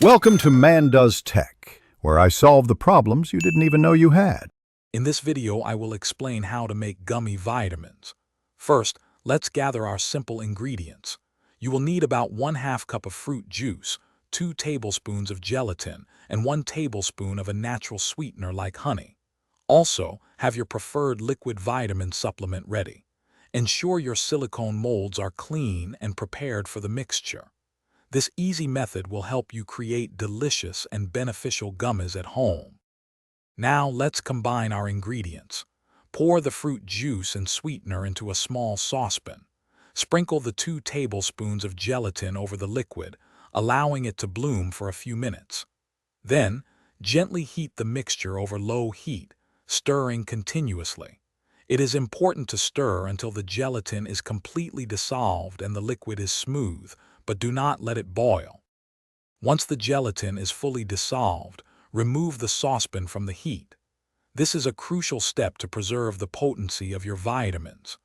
Welcome to Man Does Tech, where I solve the problems you didn't even know you had. In this video, I will explain how to make gummy vitamins. First, let's gather our simple ingredients. You will need about 1/2 cup of fruit juice, 2 tablespoons of gelatin, and 1 tablespoon of a natural sweetener like honey. Also, have your preferred liquid vitamin supplement ready. Ensure your silicone molds are clean and prepared for the mixture. This easy method will help you create delicious and beneficial gummies at home. Now let's combine our ingredients. Pour the fruit juice and sweetener into a small saucepan. Sprinkle the 2 tablespoons of gelatin over the liquid, allowing it to bloom for a few minutes. Then, gently heat the mixture over low heat, stirring continuously. It is important to stir until the gelatin is completely dissolved and the liquid is smooth, but do not let it boil. Once the gelatin is fully dissolved, remove the saucepan from the heat. This is a crucial step to preserve the potency of your vitamins.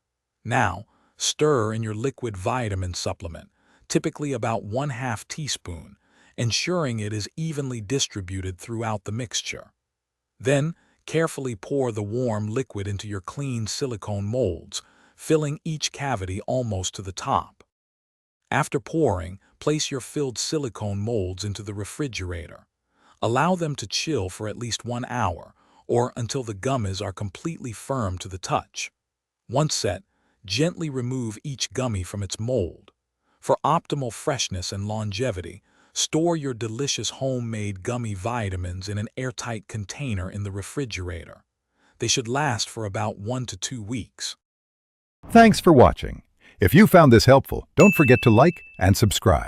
Now, stir in your liquid vitamin supplement, typically about 1/2 teaspoon, ensuring it is evenly distributed throughout the mixture. Then, carefully pour the warm liquid into your clean silicone molds, filling each cavity almost to the top. After pouring, place your filled silicone molds into the refrigerator. Allow them to chill for at least 1 hour, or until the gummies are completely firm to the touch. Once set, gently remove each gummy from its mold. For optimal freshness and longevity, store your delicious homemade gummy vitamins in an airtight container in the refrigerator. They should last for about 1 to 2 weeks. Thanks for watching. If you found this helpful, don't forget to like and subscribe.